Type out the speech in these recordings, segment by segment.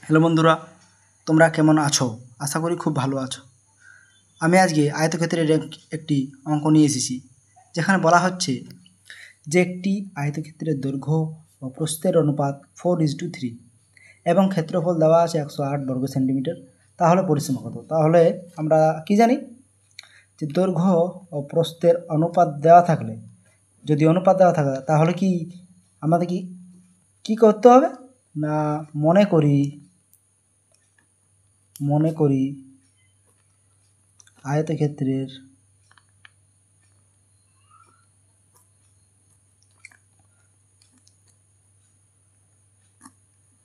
Hello বন্ধুরা, তোমরা কেমন আছো? আশা করি খুব ভালো আছো। আমি আজকে আয়তক্ষেত্রের একটি অঙ্ক নিয়ে এসেছি, যেখানে বলা হচ্ছে যে একটি আয়তক্ষেত্রের দৈর্ঘ্য ও প্রস্থের অনুপাত 4:3 এবং ক্ষেত্রফল দেওয়া আছে 108 বর্গ সেন্টিমিটার। তাহলে পরিসীমা কত? তাহলে আমরা কি জানি যে দৈর্ঘ্য ও প্রস্থের অনুপাত দেওয়া থাকলে, যদি অনুপাত দেওয়া থাকে তাহলে কি আমাদের কি করতে হবে না, মনে করি আয়তক্ষেত্রের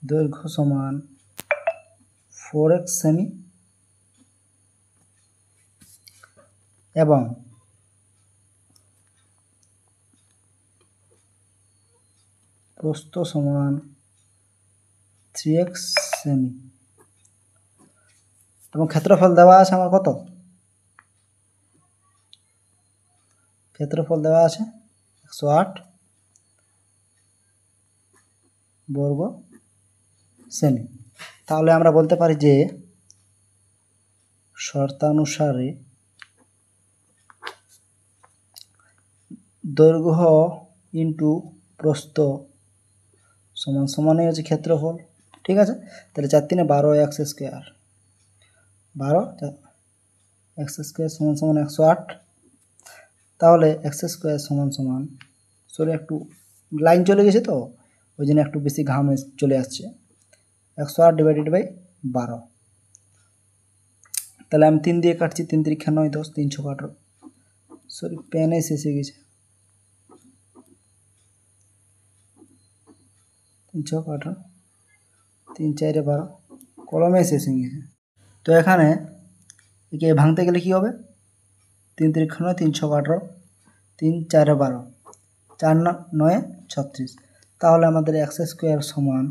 দৈর্ঘ্য সমান 4x সেমি এবং প্রস্থ সমান 3x সেমি এবং ক্ষেত্রফল দেওয়া আছে আমার কত? ক্ষেত্রফল দেওয়া আছে 108 বর্গ সেমি। তাহলে আমরা বলতে পারি যে শর্তানুসারে দৈর্ঘ্য ইন্টু প্রস্থ সমানই হচ্ছে ক্ষেত্রফল। ঠিক আছে, তাহলে 4 3 12 x স্কোয়ার, 12 x স্কোয়ার সমান 108। তাহলে x স্কোয়ার সমান সরি, একটু লাইন চলে গেছে তো ওই জন্য একটু বেশি ঘাম চলে আসছে। 108 ডিভাইডেড বাই 12, তাহলে আমি 3 দিয়ে কাটছি, 3 3 9 10, 3 6 18, সরি পেনে শেষ হয়ে গেছে, 3 6 18, 3 4 12, কলমে শেষ হয়ে গেছে। তো এখানে একে ভাঙতে গেলে কি হবে? 3 3 9, 3 6 18, 3 4 12, 4 9 36। তাহলে আমাদের x স্কোয়ার সমান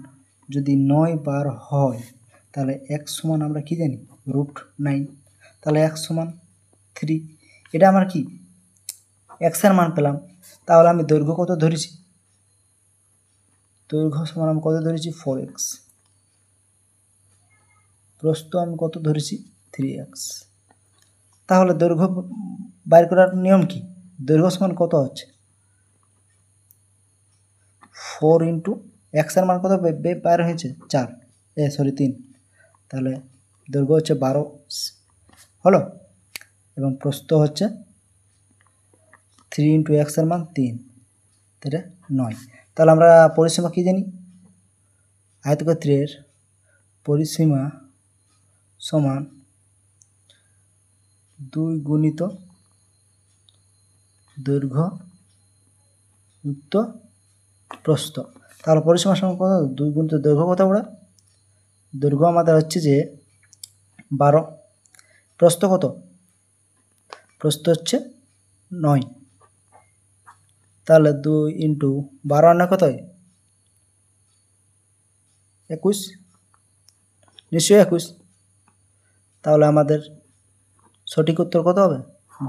যদি 9 বার হয় তাহলে x সমান আমরা কি জানি? √9। তাহলে x সমান 3। এটা আমার কি x এর মান পেলাম। তাহলে আমি দৈর্ঘ্য কত ধরেছি? দৈর্ঘ্য সমান আমি কত ধরেছি? 4x। প্রস্থ আমি কত ধরেছি? 3x। তাহলে দৈর্ঘ্য বাইর করার নিয়ম কি? দৈর্ঘ্য সমান কত হচ্ছে? 4 ইন্টু এক্স এর মান কত বাইর হয়েছে? 3। তাহলে দৈর্ঘ্য হচ্ছে 12 হলো এবং প্রস্থ হচ্ছে 3 ইন্টু এক্স এর মান 3, তাহলে 9। তাহলে আমরা পরিসীমা কি জানি? আয়তক্ষেত্রের পরিসীমা সমান 2 গুণিত দৈর্ঘ্য যুক্ত প্রস্থ। তাহলে পরিসীমা সমান কত? 2 গুণিত দৈর্ঘ্য কত? আমরা দৈর্ঘ্য আমাদের হচ্ছে যে 12, প্রস্থ কত? প্রস্থ হচ্ছে 9। তাহলে 2 ইন্টু 12 না কত হয়? 21, নিশ্চয়ই 21। তাহলে আমাদের সঠিক উত্তর কত হবে?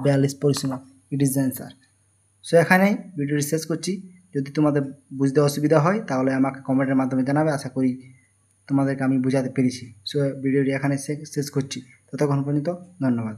42 পরিসীমা। It is the answer. So এখানেই ভিডিওটি শেষ করছি। যদি তোমাদের বুঝতে অসুবিধা হয় তাহলে আমাকে কমেন্টের মাধ্যমে জানাবে। আশা করি তোমাদেরকে আমি বোঝাতে পেরেছি। সো ভিডিওটি এখানে শেষ করছি। ততক্ষণ পর্যন্ত ধন্যবাদ।